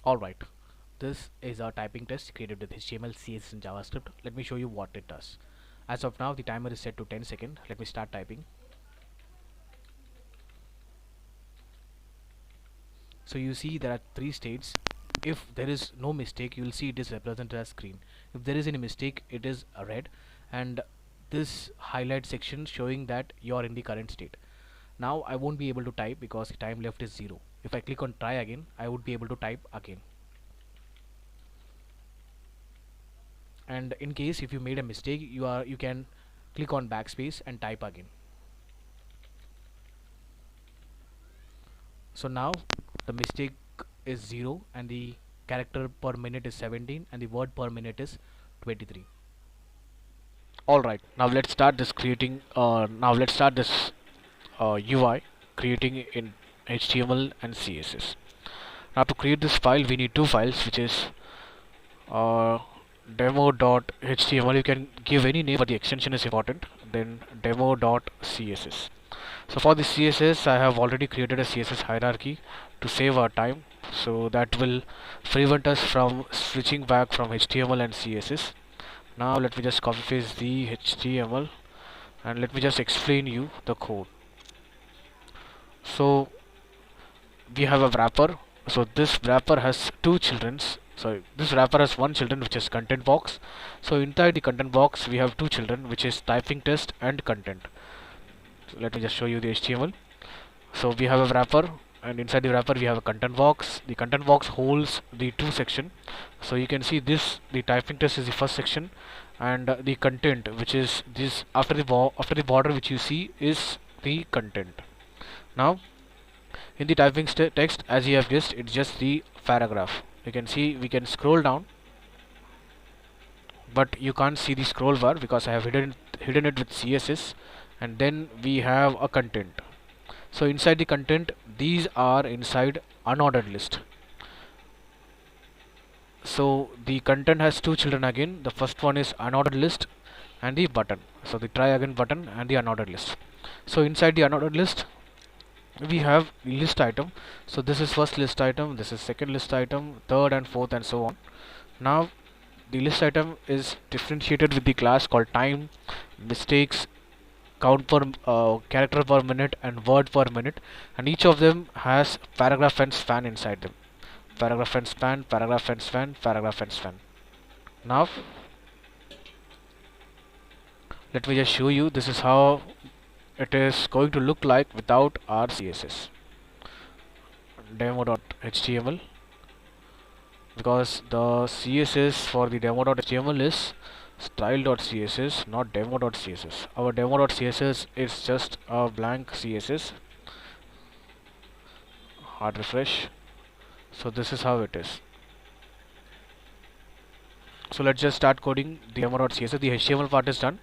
Alright, this is our typing test created with HTML, CSS and JavaScript. Let me show you what it does. As of now, the timer is set to 10 seconds. Let me start typing. So you see there are three states. If there is no mistake, you will see it is represented as green. If there is any mistake, it is red, and this highlight section showing that you are in the current state. Now I won't be able to type because the time left is 0. If I click on try again, I would be able to type again. And in case if you made a mistake, you can click on backspace and type again. So now the mistake is 0 and the character per minute is 17 and the word per minute is 23. Alright, now let's start this UI creating in HTML and CSS. Now to create this file we need two files, which is demo.html. You can give any name, but the extension is important. Then demo.css. So for the CSS, I have already created a CSS hierarchy to save our time, so that will prevent us from switching back from HTML and CSS. Now let me just copy paste the HTML and let me just explain you the code. So we have a wrapper. So this wrapper has two children's. So this wrapper has one children, which is content box. So inside the content box we have two children, which is typing test and content. So let me just show you the HTML. So we have a wrapper, and inside the wrapper we have a content box. The content box holds the two section. So you can see this, the typing test is the first section, and the content, which is this after the border, which you see is the content. Now in the typing text, as you have guessed, it's just the paragraph. You can see we can scroll down, but you can't see the scroll bar because I have hidden it with CSS. And then we have a content. So inside the content, these are inside unordered list. So the content has two children again. The first one is unordered list and the button. So the try again button and the unordered list. So inside the unordered list we have list item. So this is first list item, this is second list item, third and fourth, and so on. Now the list item is differentiated with the class called time, mistakes, count per character per minute, and word per minute, and each of them has paragraph and span inside them. Paragraph and span, paragraph and span, paragraph and span. Now let me just show you, this is how it is going to look like without our CSS. Demo.html, because the CSS for the demo.html is style.css, not demo.css. Our demo.css is just a blank CSS. Hard refresh. So this is how it is. So let's just start coding the demo.css. The HTML part is done.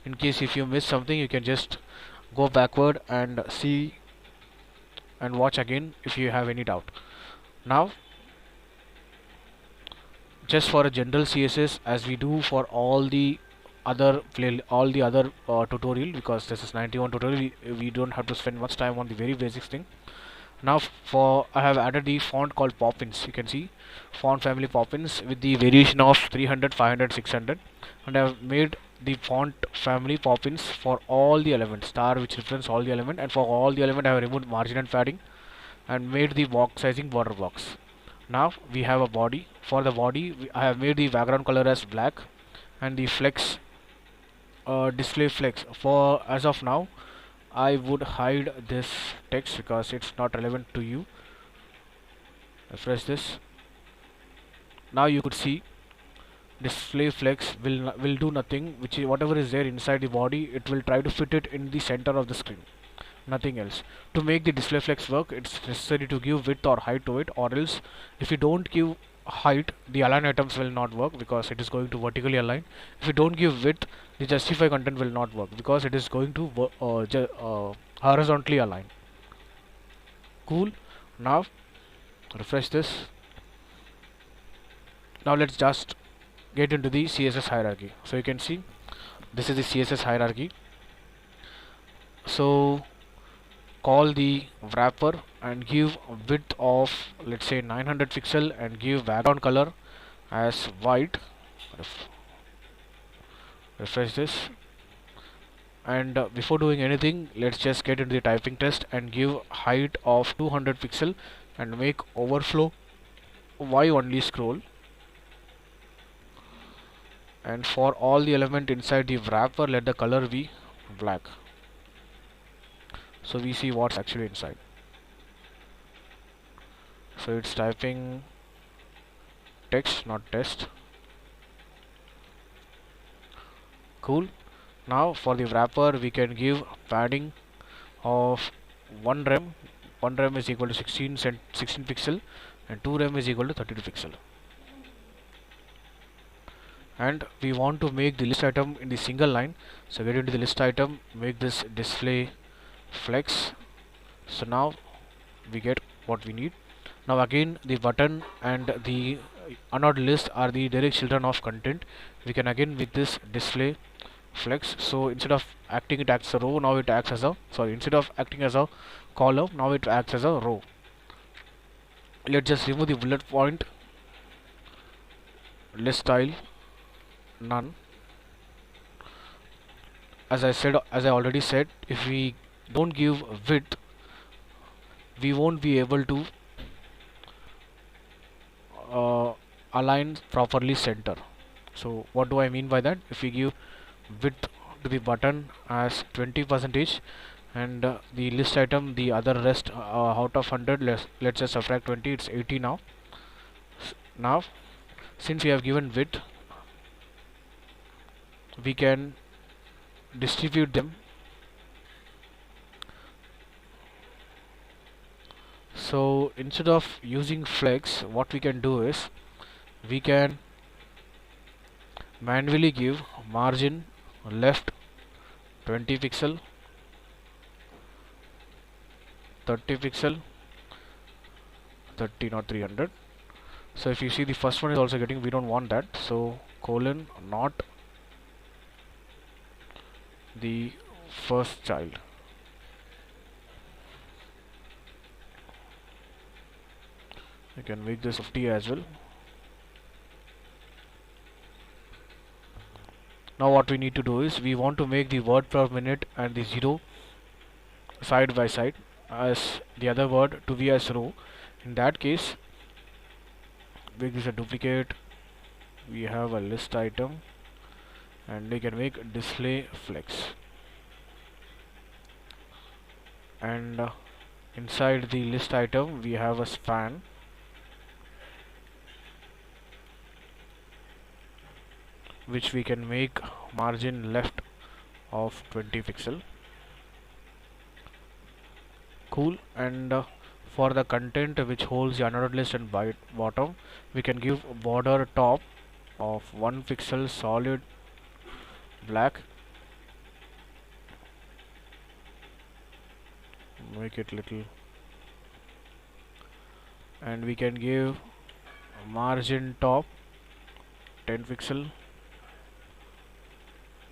In case if you miss something, you can just go backward and see and watch again if you have any doubt. Now just for a general CSS, as we do for all the other tutorial, because this is 91 tutorial, we don't have to spend much time on the very basic thing. Now I have added the font called Poppins. You can see font family Poppins with the variation of 300, 500, 600, and I have made the font family Poppins for all the elements, star which represents all the element, and for all the element I have removed margin and padding and made the box sizing border box. Now we have a body. For the body I have made the background color as black, and the flex display flex. For as of now I would hide this text because it's not relevant to you. Refresh this. Now you could see display flex will do nothing, which is whatever is there inside the body, it will try to fit it in the center of the screen, nothing else. To make the display flex work, it's necessary to give width or height to it, or else if you don't give height, the align items will not work because it is going to vertically align. If you don't give width, the justify content will not work because it is going to horizontally align. Cool. Now refresh this. Now let's just get into the CSS hierarchy. So you can see this is the CSS hierarchy. So call the wrapper and give a width of, let's say, 900 pixel, and give background color as white. Refresh this, and before doing anything, let's just get into the typing test and give height of 200 pixel and make overflow y only scroll, and for all the element inside the wrapper, let the color be black, so we see what's actually inside. So it's typing text, not test. Cool. Now for the wrapper, we can give padding of 1 rem. 1 rem is equal to 16 pixel, and 2 rem is equal to 32 pixel. And we want to make the list item in the single line, so get into the list item, make this display flex. So now we get what we need. Now again, the button and the unordered list are the direct children of content. We can again make this display flex, so instead of acting it acts as a row, now it acts as a, instead of acting as a column, now it acts as a row. Let's just remove the bullet point, list style none. As I already said, if we don't give width, we won't be able to align properly center. So what do I mean by that? If we give width to the button as 20% and the list item, the other rest, out of 100, let's just subtract 20, it's 80 now. Now since we have given width, we can distribute them. So instead of using flex, what we can do is we can manually give margin left 20 pixel, 30 pixel, 30 not 300. So if you see, the first one is also getting, we don't want that, so colon not the first child. You can make this 50 as well. Now what we need to do is we want to make the word per minute and the 0 side by side as the other word to be as row. In that case, make this a duplicate. We have a list item and we can make display flex, and inside the list item we have a span, which we can make margin left of 20 pixel. Cool. And for the content which holds the unordered list and bottom, we can give border top of 1 pixel solid black, make it little, and we can give margin top 10 pixel,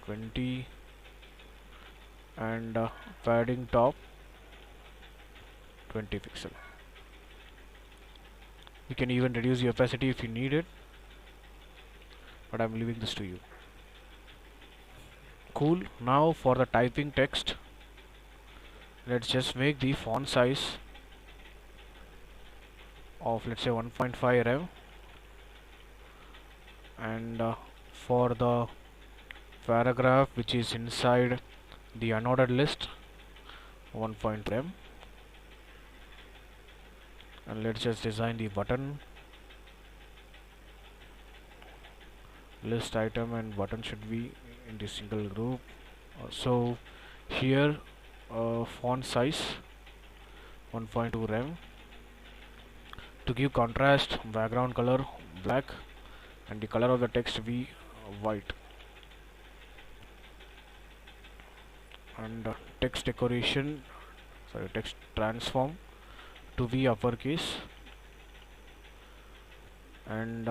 20, and padding top 20 pixel. You can even reduce the opacity if you need it, but I'm leaving this to you. Cool. Now for the typing text, let's just make the font size of, let's say, 1.5 rem, and for the paragraph which is inside the unordered list, 1 rem, and let's just design the button. List item and button should be in the single group. So here font size 1.2 rem. To give contrast, background color black and the color of the text be white, and text decoration, text transform to be uppercase, and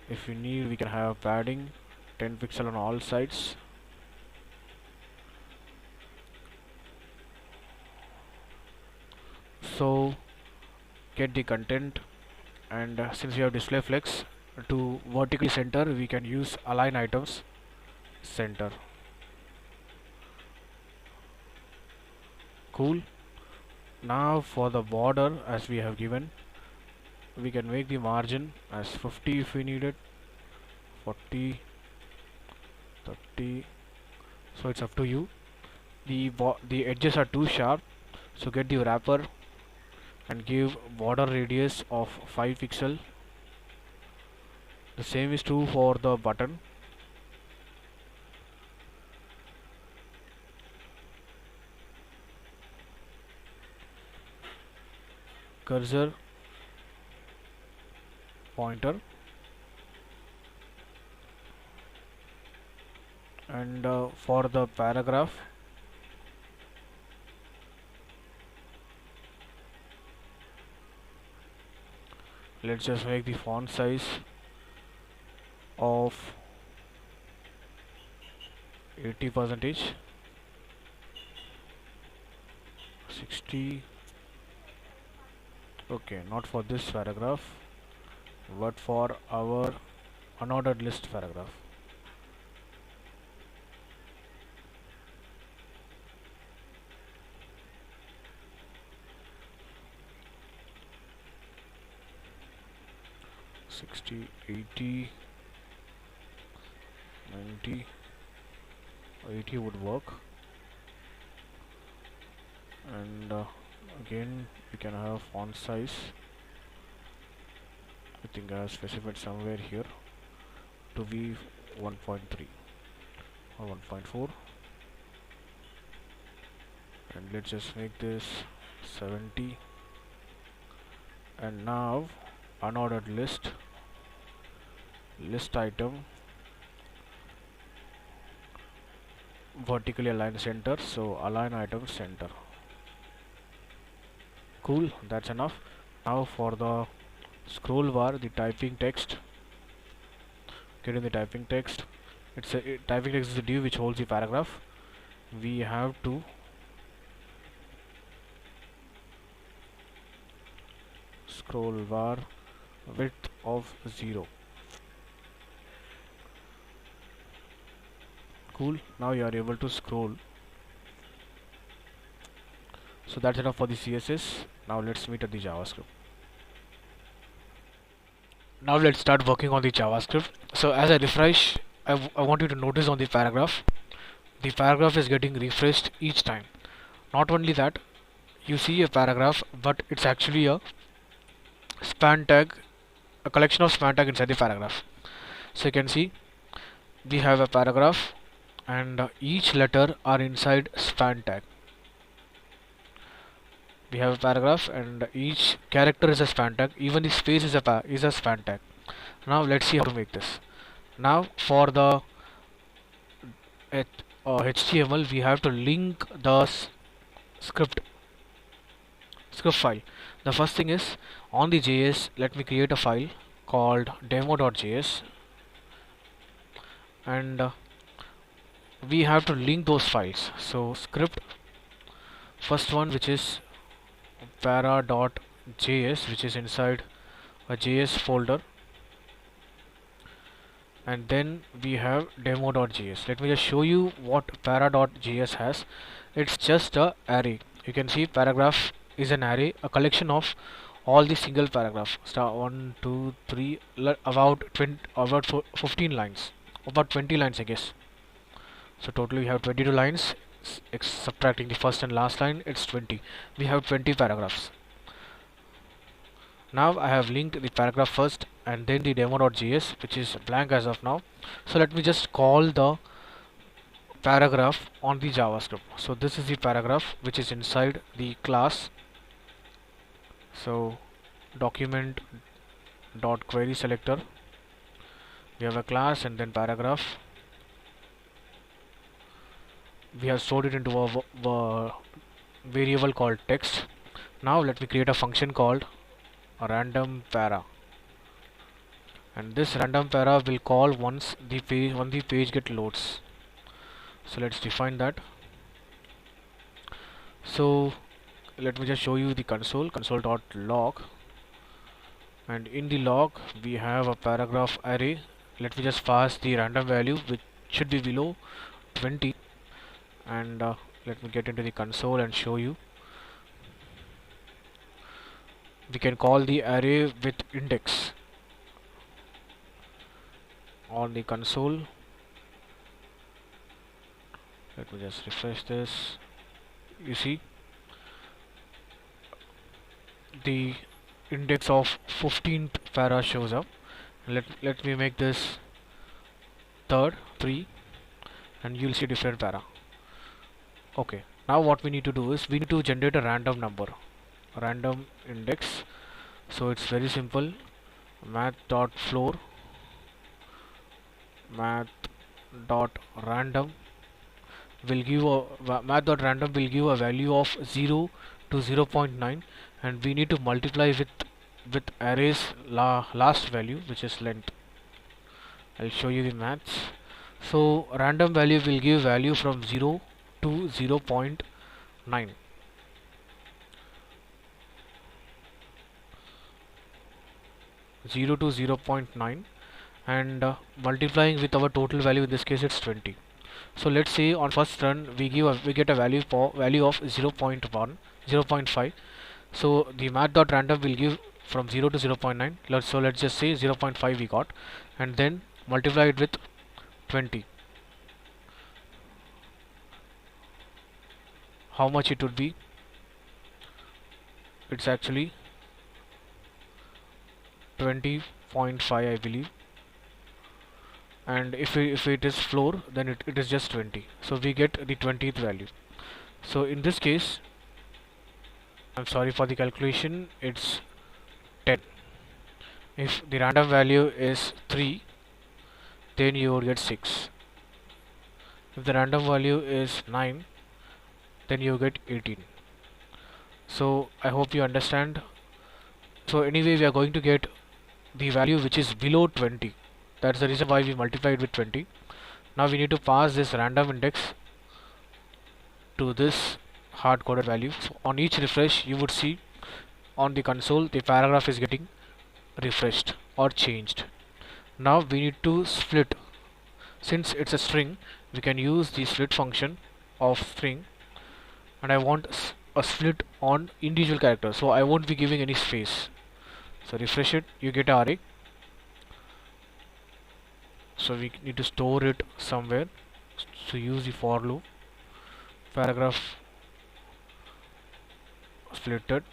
if you need, we can have padding 10 pixel on all sides. So get the content, and since we have display flex, to vertically center we can use align items center. Cool. Now for the border, as we have given, we can make the margin as 50 if we need it, 40, 30, so it's up to you. The edges are too sharp, so get the wrapper and give border radius of 5 pixel. The same is true for the button. Cursor pointer, and for the paragraph, let's just make the font size of 80%, 60. Okay, not for this paragraph, but for our unordered list paragraph. $60, $80, $90, $80 would work, and again we can have font size. I think I have specified somewhere here to be 1.3 or 1.4, and let's just make this 70. And now unordered list item vertically align center, so align item center. Cool, that's enough. Now for the scroll bar, the typing text, get in the typing text. Typing text is the div which holds the paragraph. We have to scroll bar width of 0. Cool, now you are able to scroll. So that's enough for the CSS. Now let's meet at the JavaScript. Now let's start working on the JavaScript. So as I refresh, I want you to notice on the paragraph is getting refreshed each time. Not only that, you see a paragraph, but it's actually a span tag, a collection of span tag inside the paragraph. So you can see we have a paragraph, and each letter are inside span tag. We have a paragraph, and each character is a span tag. Even the space is a span tag. Now let's see how to make this. Now for the HTML, we have to link the script file. The first thing is, on the JS, let me create a file called demo.js, and we have to link those files. So script, first one, which is para.js, which is inside a JS folder, and then we have demo.js. Let me just show you what para.js has. It's just a array. You can see paragraph is an array, a collection of all the single paragraph. Start 1, 2, 3, about 15 lines, about 20 lines, I guess. So totally we have 22 lines. Subtracting the first and last line, it's 20. We have 20 paragraphs. Now I have linked the paragraph first and then the demo.js, which is blank as of now. So let me just call the paragraph on the JavaScript. So this is the paragraph which is inside the class. So document dot query selector, we have a class and then paragraph. We have stored it into a variable called text. Now let me create a function called a random para, and this random para will call once the page get loads. So let's define that. So let me just show you the console.log. and in the log we have a paragraph array. Let me just pass the random value which should be below 20, and let me get into the console and show you. We can call the array with index on the console. Let me just refresh this. You see the index of 15th para shows up. Let me make this third 3, and you'll see different para. Okay, now what we need to do is we need to generate a random number, a random index. So it's very simple. Math.floor math.random will give math.random will give a value of 0 to 0.9, and we need to multiply with array's last value, which is length. I'll show you the maths. So random value will give value from 0 to 0.9. To 0.9, and multiplying with our total value, in this case it's 20. So let's say on first run we get a value of 0.1, 0.5. So the math.random will give from 0 to 0.9. So let's just say 0.5 we got, and then multiply it with 20. How much it would be? It's actually 20.5, I believe. And if it is floor, then it is just 20. So we get the 20th value. So in this case, I'm sorry for the calculation, it's 10. If the random value is 3, then you would get 6. If the random value is 9, then you get 18. So I hope you understand. So anyway, we are going to get the value which is below 20. That's the reason why we multiplied with 20. Now we need to pass this random index to this hard-coded value. So on each refresh, you would see on the console the paragraph is getting refreshed or changed. Now we need to split. Since it's a string, we can use the split function of string, and I want a split on individual characters, so I won't be giving any space. So refresh it, you get an array. So we need to store it somewhere. So use the for loop, paragraph splitted.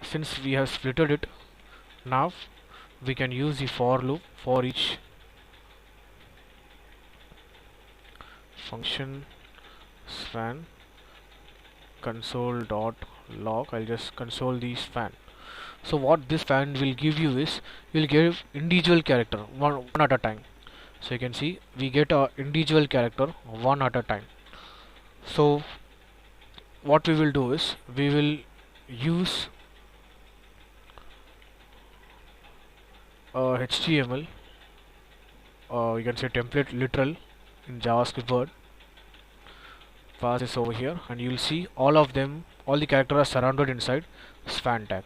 Since we have splitted it, now we can use the for loop for each function span console.log. I'll just console the span. So what this span will give you is, will give individual character one at a time. So you can see we get a individual character one at a time. So what we will do is we will use HTML, you can say template literal in JavaScript word. Pass this over here, and you'll see all the characters are surrounded inside span tag.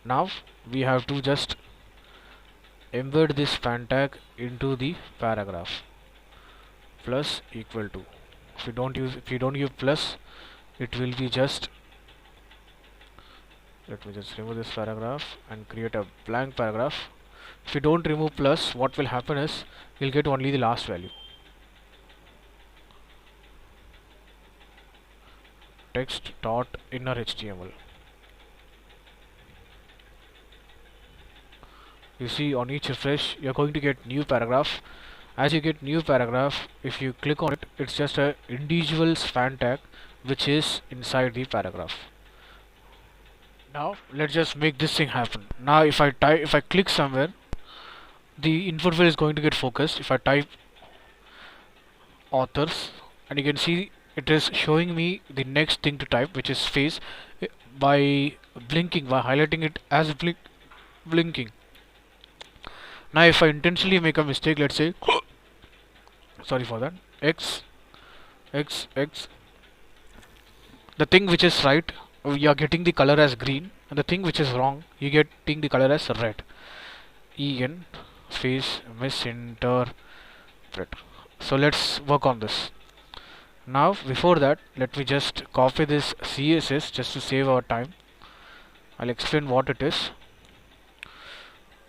Now we have to just embed this span tag into the paragraph. Plus equal to. If you don't use plus, it will be just. Let me just remove this paragraph and create a blank paragraph. If you don't remove plus, what will happen is you'll get only the last value. Text dot inner HTML. You see on each refresh you're going to get new paragraph. As you get new paragraph, if you click on it, it's just a individual span tag which is inside the paragraph. Now let's just make this thing happen. Now if I click somewhere, the input field is going to get focused. If I type authors, and you can see it is showing me the next thing to type, which is face, by highlighting it as blinking. Now if I intentionally make a mistake, let's say sorry for that, x, the thing which is right you are getting the color as green, and the thing which is wrong, you getting the color as red. En space misinterpret. So let's work on this. Now before that, let me just copy this CSS just to save our time. I'll explain what it is.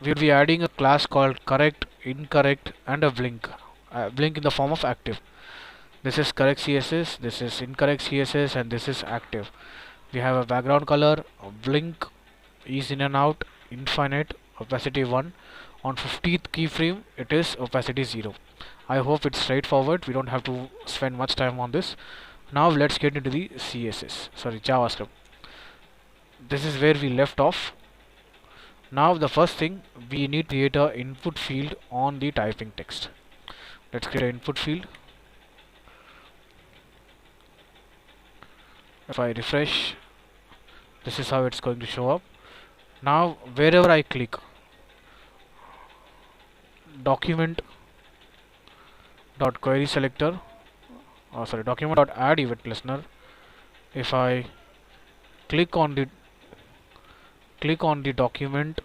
We'll be adding a class called correct, incorrect, and a blink. Blink in the form of active. This is correct CSS, this is incorrect CSS, and this is active. We have a background color, a blink, ease in and out, infinite, opacity 1. On 50th keyframe, it is opacity 0. I hope it's straightforward. We don't have to spend much time on this. Now let's get into the JavaScript. This is where we left off. Now the first thing, we need to create a input field on the typing text. Let's create an input field. If I refresh, this is how it's going to show up. Now wherever I click, document dot query selector, document dot add event listener. If I click on the document,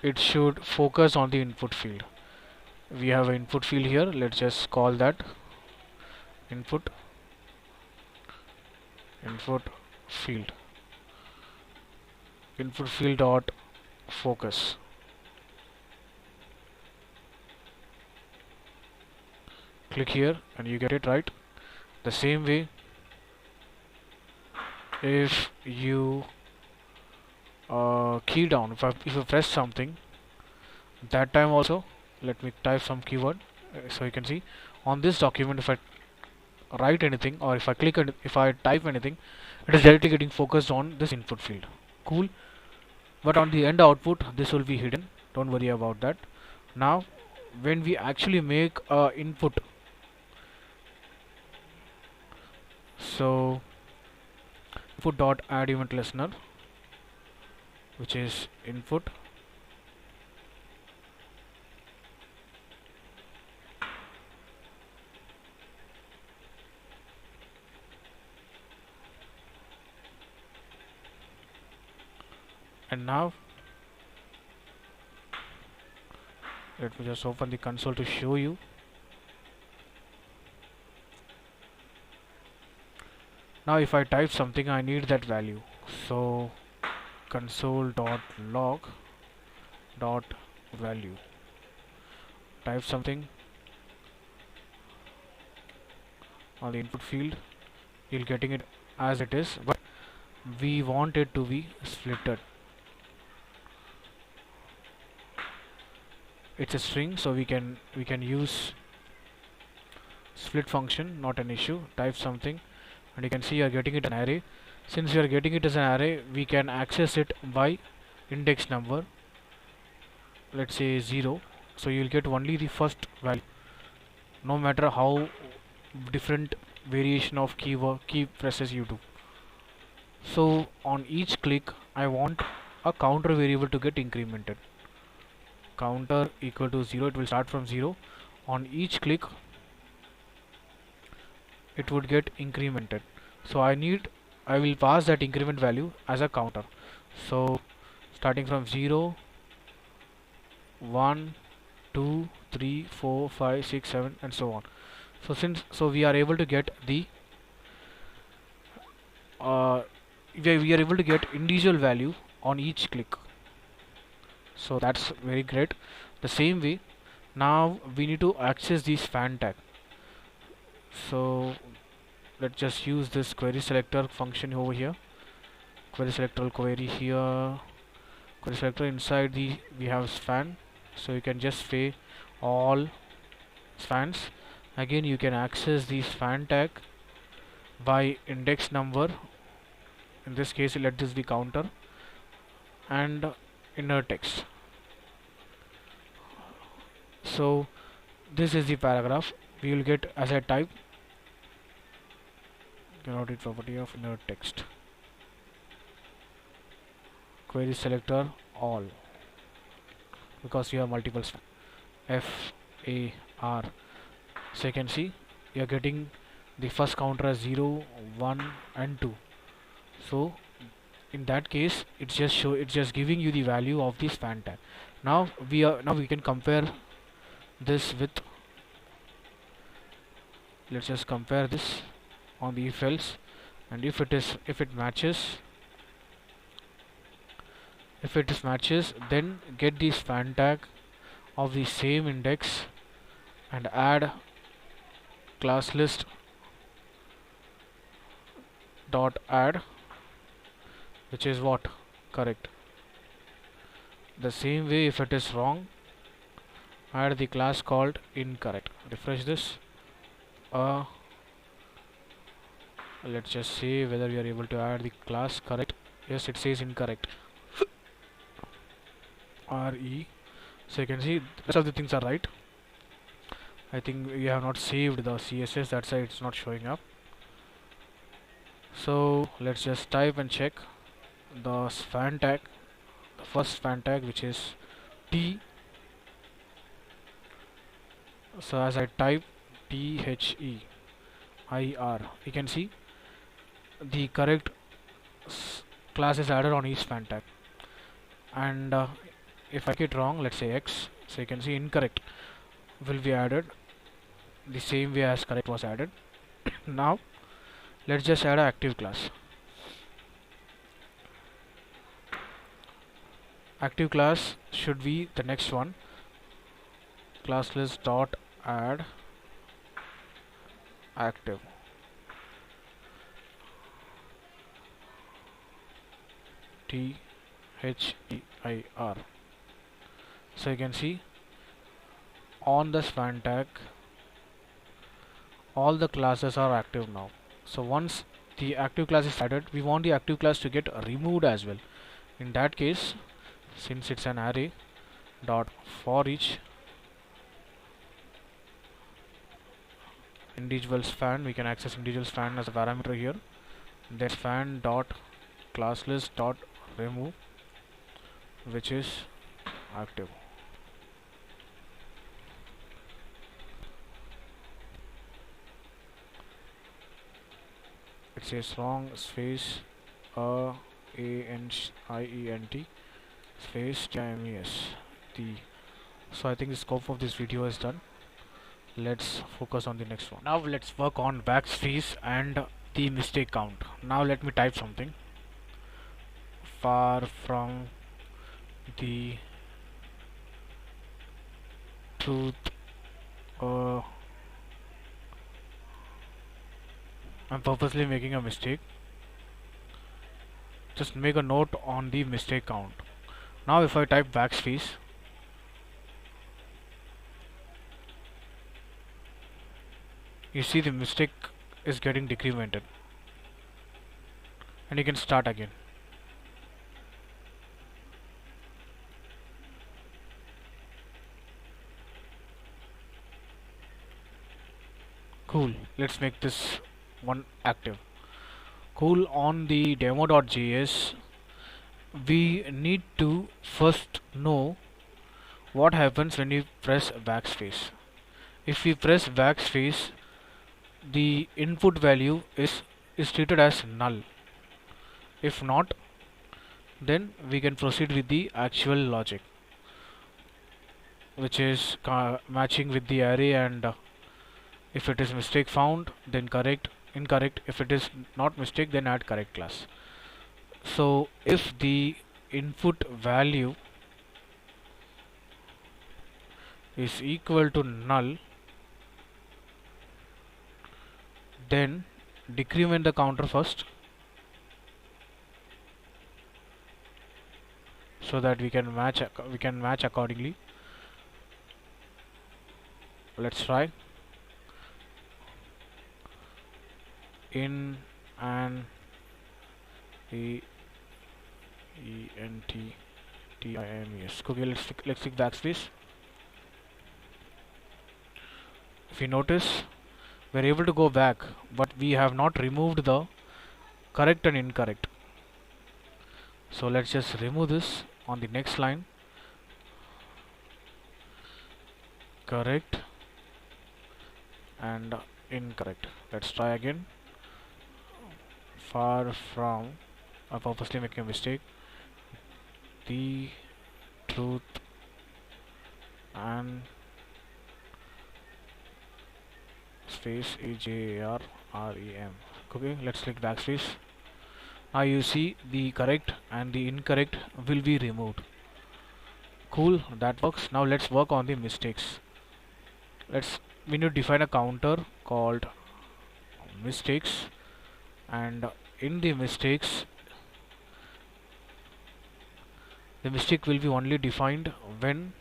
it should focus on the input field. We have an input field here. Let's just call that input field. Input field dot focus. Click here and you get it right. The same way, if you key down, if you press something, that time also, let me type some keyword so you can see on this document. If I write anything, or if I click and if I type anything, it is directly getting focused on this input field. Cool. But on the end output, this will be hidden. Don't worry about that. Now when we actually make a input, so input dot add event listener, which is input, and now let me just open the console to show you. Now if I type something, I need that value. So console.log .value. Type something on the input field, you'll getting it as it is, but we want it to be splitted. It's a string, so we can use split function, not an issue. Type something and you can see you are getting it an array. Since you are getting it as an array, we can access it by index number, let's say 0. So you will get only the first value, no matter how different variation of key presses you do. So on each click, I want a counter variable to get incremented. Counter equal to 0, it will start from 0. On each click, it would get incremented. So I will pass that increment value as a counter. So starting from 0, 1, 2, 3, 4, 5, 6, 7, and so on. So we are able to get the we are able to get individual value on each click. So that's very great. The same way, now we need to access the span tag. So let's just use this query selector function over here. Query selector query here. Query selector inside we have span. So you can just say all spans. Again, you can access the span tag by index number. In this case, let this be counter, and inner text. So this is the paragraph. We will get as a type cannot property of inner text. Query selector all, because you have multiple span. FAR. So you can see you're getting the first counter as 0, 1 and 2. So in that case it's just giving you the value of the span tag. Now we can compare this with, let's just compare this on the if else, and if it matches, then get the span tag of the same index and add class list dot add, which is what, correct. The same way, if it is wrong, add the class called incorrect. Refresh this. Let's just see whether we are able to add the class correct. Yes, it says incorrect. RE. So you can see the rest of the things are right. I think we have not saved the CSS, that's why it's not showing up. So let's just type and check the span tag, the first span tag, which is T. So as I type THEIR, you can see the correct class is added on each span tag. And if I get wrong, let's say X, so you can see incorrect will be added the same way as correct was added. Now let's just add an active class. Active class should be the next one. Class list dot add active. THEIR. So you can see on the span tag all the classes are active now. So once the active class is added, we want the active class to get removed as well. In that case, since it's an array, dot for each individual span, we can access individual span as a parameter here. Then span dot class list dot remove, which is active. It says wrong space ANIENT space TIMES T. So I think the scope of this video is done. Let's focus on the next one. Now let's work on backspace and the mistake count. Now let me type something. Far from the truth. I'm purposely making a mistake. Just make a note on the mistake count. Now if I type backspace, you see the mistake is getting decremented, and you can start again. Cool. Let's make this one active. Cool. On the demo.js, we need to first know what happens when you press backspace. If we press backspace, the input value is treated as null. If not, then we can proceed with the actual logic, which is matching with the array, and if it is mistake found, then correct, incorrect. If it is not mistake, then add correct class. So if the input value is equal to null, then decrement the counter first, so that we can match accordingly. Let's try. In an AENT TIMES. Okay, let's click backspace. If you notice, we're able to go back, but we have not removed the correct and incorrect. So let's just remove this on the next line. Correct and incorrect. Let's try again. Far from, I purposely making a mistake. The truth and space AJARREM. Okay, let's click backspace. Now you see the correct and the incorrect will be removed. Cool, that works. Now let's work on the mistakes. We need to define a counter called mistakes, and in the mistakes, the mistake will be only defined when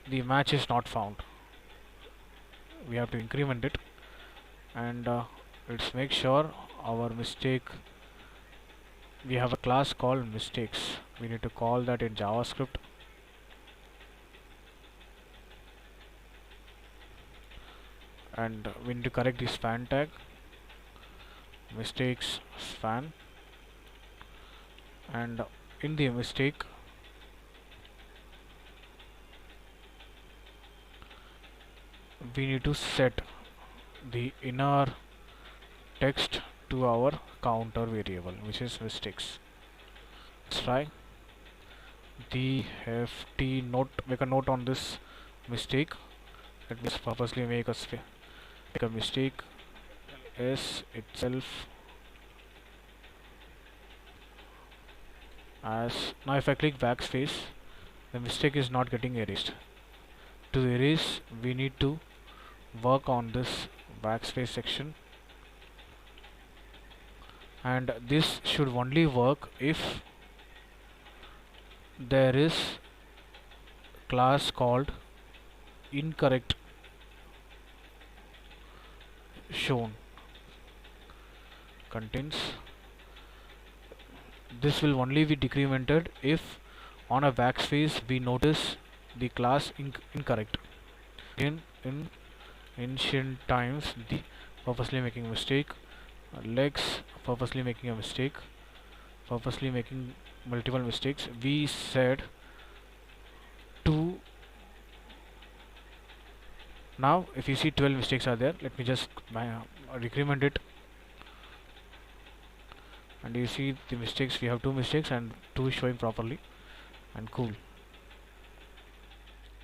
the match is not found. We have to increment it, and let's make sure our mistake, we have a class called mistakes. We need to call that in JavaScript, and we need to correct the span tag, mistakes span, and in the mistake we need to set the inner text to our counter variable, which is mistakes. Let's try the ft note, make a note on this mistake. Let me purposely make a mistake s itself as. Now if I click backspace, the mistake is not getting erased. To erase, we need to work on this backspace section, and this should only work if there is class called incorrect shown contains. This will only be decremented if on a backspace we notice the class incorrect. In ancient times, the purposely making mistake, legs purposely making a mistake, purposely making multiple mistakes, we said to. Now if you see 12 mistakes are there, let me just decrement it, and you see the mistakes, we have 2 mistakes and 2 is showing properly, and cool.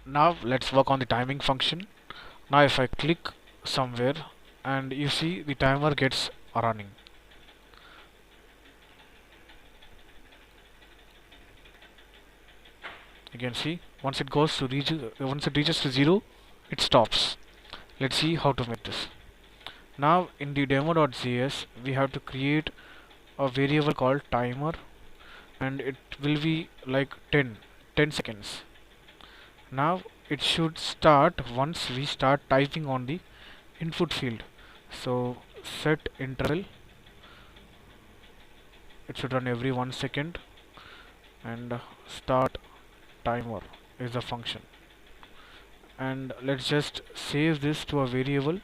Now let's work on the timing function. Now if I click somewhere, and you see the timer gets running. You can see once it reaches to 0, it stops. Let's see how to make this. Now in the demo.js, we have to create a variable called timer, and it will be like 10 seconds. Now it should start once we start typing on the input field. So set interval, it should run every 1 second, and start timer is the function. And let's just save this to a variable.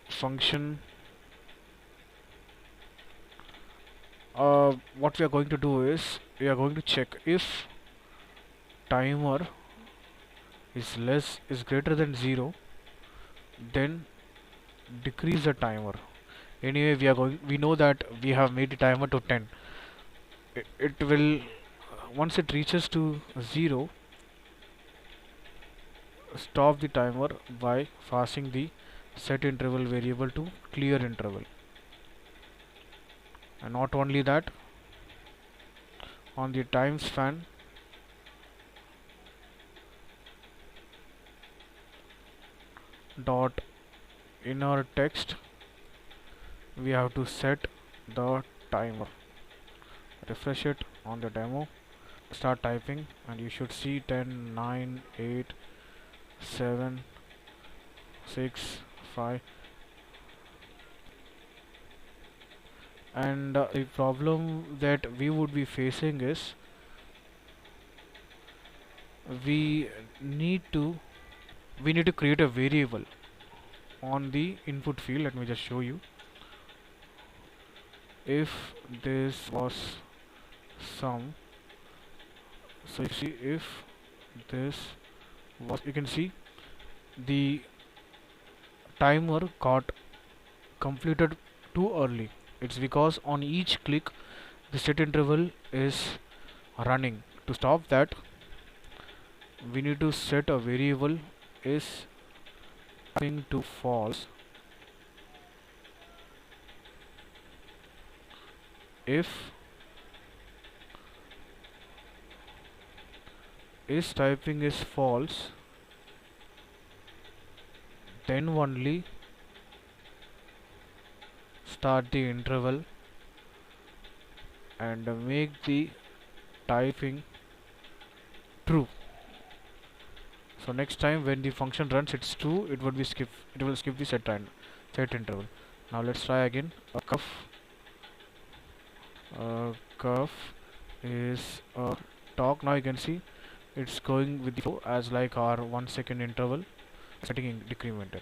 Function. What we are going to do is we are going to check if timer is greater than 0, then decrease the timer. Anyway, we know that we have made the timer to 10. It will, once it reaches to 0, stop the timer by passing the set interval variable to clear interval. And not only that, on the time span, dot inner text, we have to set the timer. Refresh it on the demo, start typing, and you should see 10, 9, 8, 7, 6, 5. And the problem that we would be facing is we need to create a variable on the input field. Let me just show you. If this was sum, So you see, if this was, you can see the timer got completed too early. It's because on each click the set interval is running. To stop that, we need to set a variable is typing to false if is typing is false, then only start the interval and make the typing true. So next time when the function runs it's true, it will skip the set interval. Now let's try again. A cuff is a talk. Now you can see it's going with the flow as like our 1 second interval setting in decremented.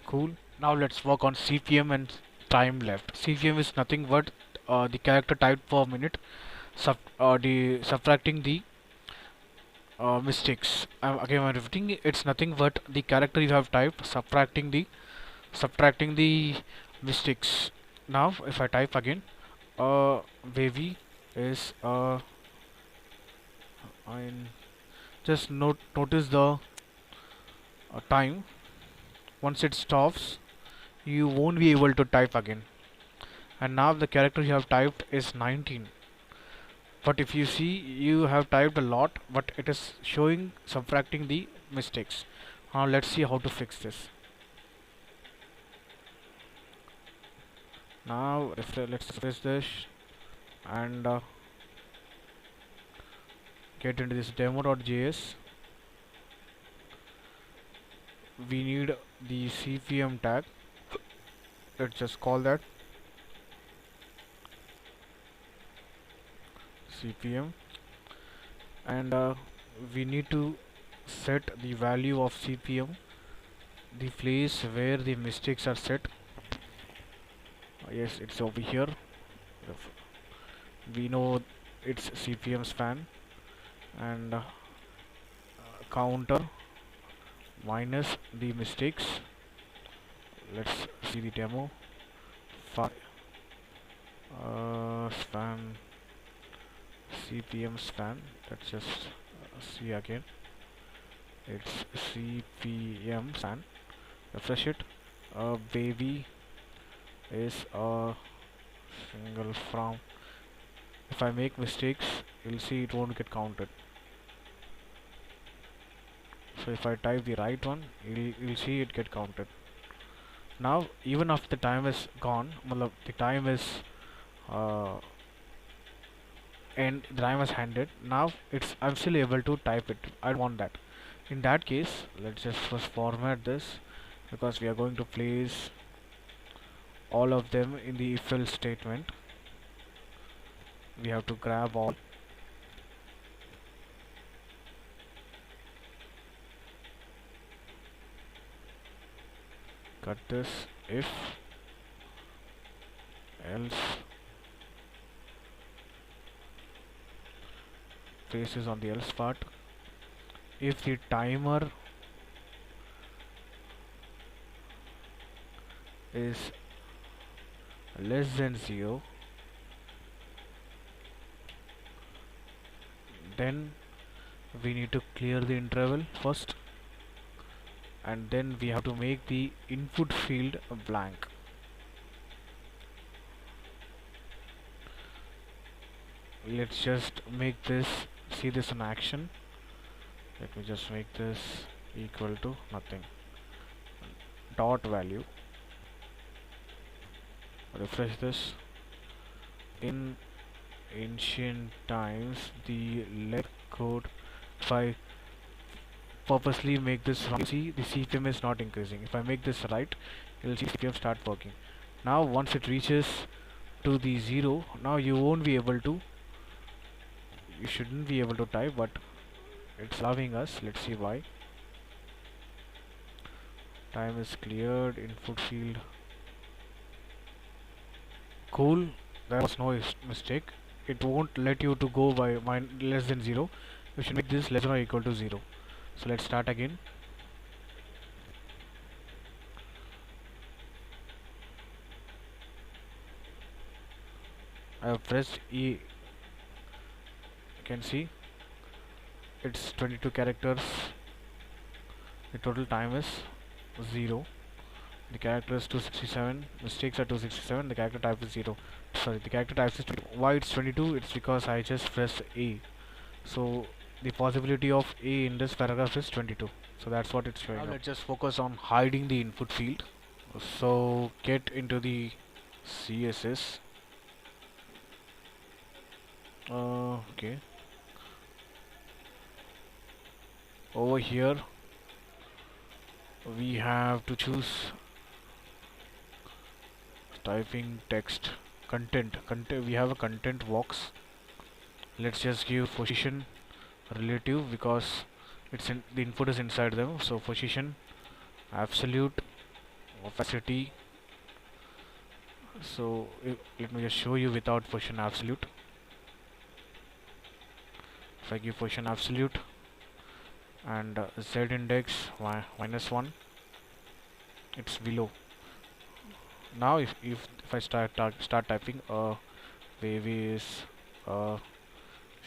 Cool. Now let's work on CPM and time left. CPM is nothing but the character typed per minute, subtracting the mistakes. I'm repeating. It's nothing but the character you have typed, subtracting the mistakes. Now, if I type again, wavy is I just notice the time. Once it stops, you won't be able to type again. And now the character you have typed is 19. But if you see, you have typed a lot, but it is showing subtracting the mistakes. Now let's see how to fix this. Now let's refresh this and get into this demo.js. We need the CPM tag. Let's just call that CPM, and we need to set the value of CPM, the place where the mistakes are set. Yes, it's over here. We know it's CPM span, and counter minus the mistakes. Let's see the demo. Span CPM span. Let's just see again. It's CPM span. Refresh it. Baby is a single from. If I make mistakes, you'll see it won't get counted. So if I type the right one, you'll see it get counted. Now even after the time is gone, the time is and the time was handed. Now I'm still able to type it. I want that. In that case, let's just first format this, because we are going to place all of them in the if else statement. We have to grab all. Cut this if else faces on the else part. If the timer is less than 0, then we need to clear the interval first, and then we have to make the input field blank. Let's just make this, see this in action. Let me just make this equal to nothing. Dot value. Refresh this. In ancient times, the let code, if I purposely make this wrong, see the CPM is not increasing. If I make this right, you'll see CPM start working. Now once it reaches to the 0, now you won't be able to, you shouldn't be able to type, but it's allowing us. Let's see why. Time is cleared, input field. Cool, there was no mistake. it won't let you to go by less than 0. You should make this less than or equal to 0. So let's start again. I have pressed E. You can see it's 22 characters. The total time is 0. The character is 267. Mistakes are 267. The character type is 0. Sorry, the character type is 22. Why it's 22? It's because I just pressed A. So the possibility of A in this paragraph is 22. So that's what it's showing. Now let's just focus on hiding the input field. So get into the CSS. Okay. Over here we have to choose typing text content. We have a content box. Let's just give position relative because the input is inside them. So position absolute opacity. So let me just show you without position absolute. If I give position absolute and z index -1, it's below. Now if I start typing wave is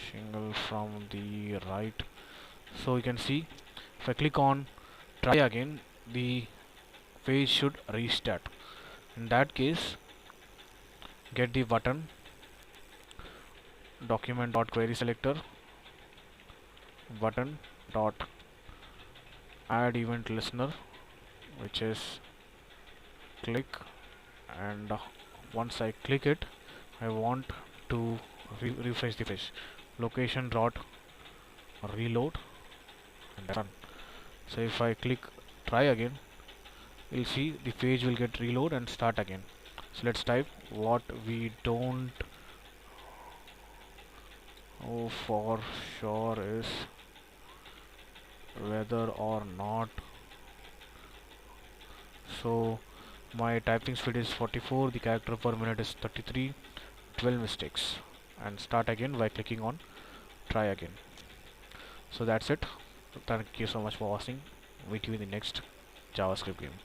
shingle from the right, so you can see if I click on try again, the page should restart. In that case, get the button document dot query selector button dot add event listener, which is click, and once I click it, I want to refresh the page. Location dot reload, and done. So if I click try again, you'll see the page will get reload and start again. So let's type what we don't know for sure is whether or not. So my typing speed is 44, the character per minute is 33, 12 mistakes, and start again by clicking on try again. So that's it. Thank you so much for watching. Meet you in the next JavaScript game.